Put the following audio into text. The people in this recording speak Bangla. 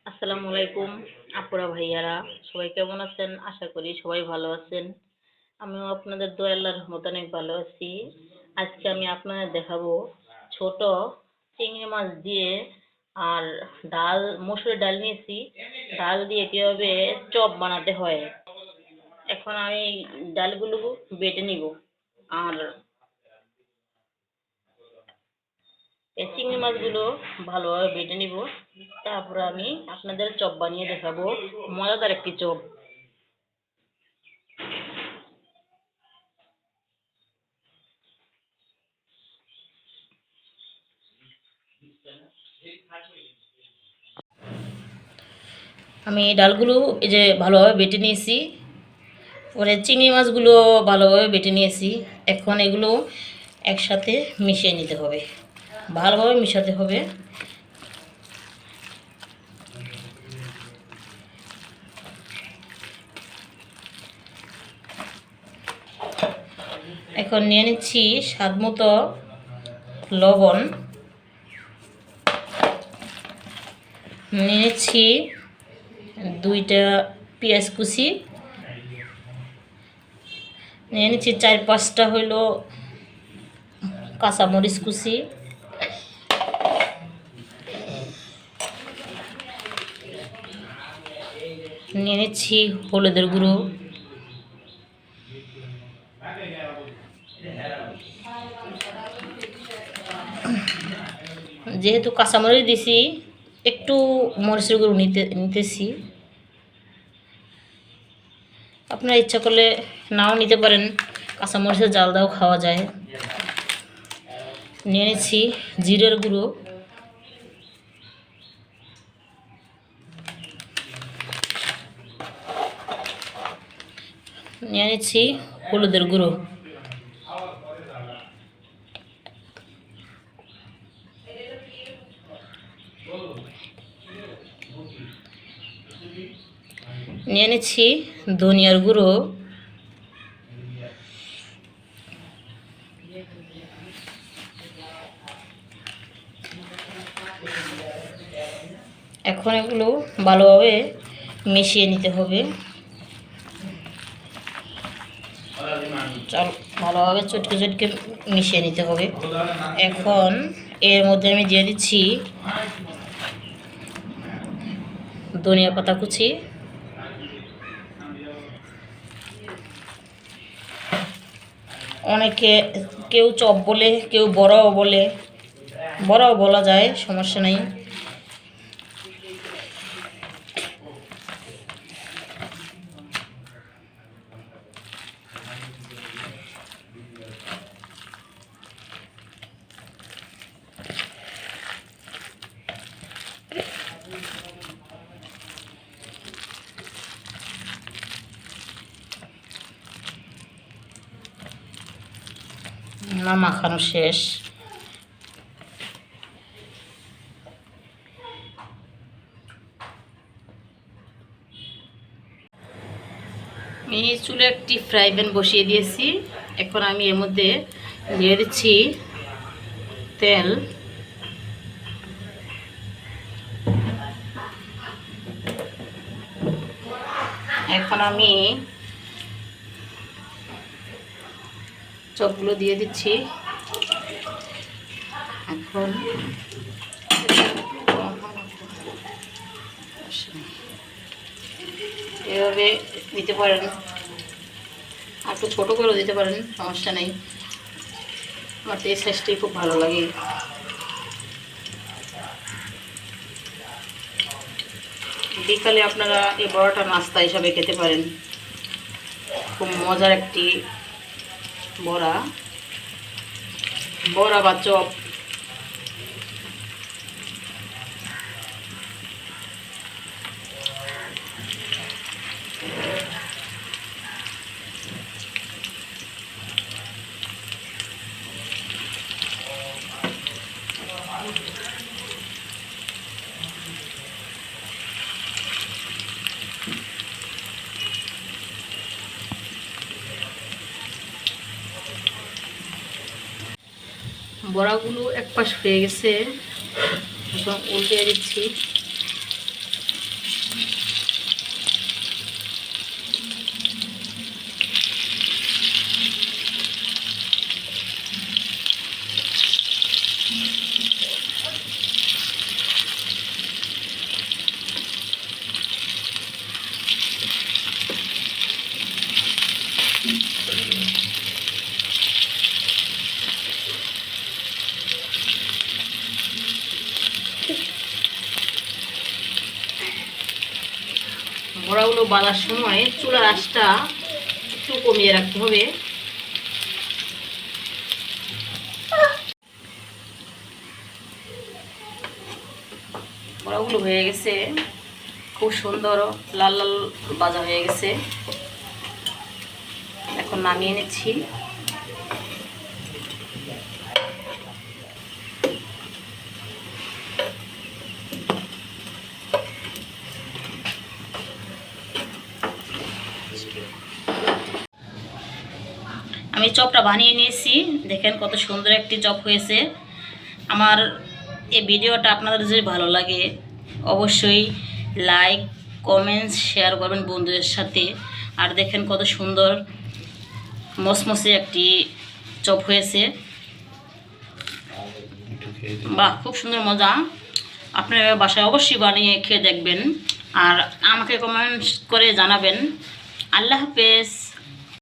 আসসালামু আলাইকুম আপুরা ভাইয়ারা, সবাই কেমন আছেন? আশা করি সবাই ভালো আছেন। আমিও আপনাদের দোয়া আল্লাহর রহমতে অনেক ভালো আছি। আজকে আমি আপনাদের দেখাবো ছোট চিংড়ি মাছ দিয়ে আর ডাল, মসুর ডাল নিয়েছি, ডাল দিয়ে কিভাবে চপ বানাতে হয়। এখন আমি ডালগুলো বেটে নিব আর এই চিংড়ি মাছগুলো ভালোভাবে বেটে নিব। তারপরে আমি আপনাদের চপ বানিয়ে দেখাবো, মজাদার একটি চপ। আমি ডালগুলো এই যে ভালোভাবে বেটে নিয়েছি, পরে চিংড়ি মাছগুলো ভালোভাবে বেটে নিয়েছি। এখন এগুলো একসাথে মিশিয়ে নিতে হবে, ভালোভাবে মিশাতে হবে। এখন নিয়ে নিচ্ছি স্বাদ মতো লবণ, নিয়ে নিচ্ছি 2টা পেঁয়াজ কুচি, নিয়ে নিচ্ছি 4-5টা হইল কাঁচামরিচ কুচি, নিয়ে নিচ্ছি হলুদের গুঁড়ো, যেহেতু কাঁচামরিচ দিছি একটু মরিচের গুঁড়ো নিতেছি। আপনারা ইচ্ছা করলে নাও নিতে পারেন, কাঁচামরিচের জাল দাও খাওয়া যায়। নিয়ে নিচ্ছি জিরের গুঁড়ো, নিয়ে নিচ্ছি হলুদের গুঁড়ো, নিয়ে নিচ্ছি ধনিয়ার গুঁড়ো, এখন এগুলো ভালোভাবে মিশিয়ে নিতে হবে। ভালোভাবে চটকে চটকে মিশিয়ে নিতে হবে। এখন এর মধ্যে আমি দিয়ে দিচ্ছি ধনিয়া পাতা কুচি, অনেকে কেউ চপ বলে, কেউ বড়াও বলে, বড়াও বলা যায়, সমস্যা নেই। মাখানো শেষ। আমি চুলে একটি ফ্রাই প্যান বসিয়ে দিয়েছি। এখন আমি এর মধ্যে দিয়ে দিচ্ছি তেল, এখন আমি চপগুলো দিয়ে দিচ্ছি। এখন এভাবে দিতে পারেন, আর একটু ছোটো করেও দিতে পারেন, সমস্যা নেই। আমার তো এই সাইজটাই খুব ভালো লাগে। বিকালে আপনারা এই বড়াটা নাস্তা হিসাবে খেতে পারেন, খুব মজার একটি বড়া বা চপ। বড়াগুলো এক পাশ হয়ে গেছে, এখন উল্টে দিচ্ছি। বড়াগুলো বাঁধার সময় চুলার আঁচটা একটু কমিয়ে রাখতে হবে। বড়াগুলো হয়ে গেছে, খুব সুন্দর লাল লাল ভাজা হয়ে গেছে। এখন নামিয়ে নিচ্ছি। আমি চপটা বানিয়ে নিয়েছি, দেখেন কত সুন্দর একটি চপ হয়েছে। আমার এই ভিডিওটা আপনাদের যদি ভালো লাগে অবশ্যই লাইক কমেন্টস শেয়ার করবেন বন্ধুদের সাথে। আর দেখেন কত সুন্দর মসমসে একটি চপ হয়েছে। বাহ, খুব সুন্দর মজা। আপনারা বাসায় অবশ্যই বানিয়ে খেয়ে দেখবেন আর আমাকে কমেন্টস করে জানাবেন। আল্লাহ হাফেজ।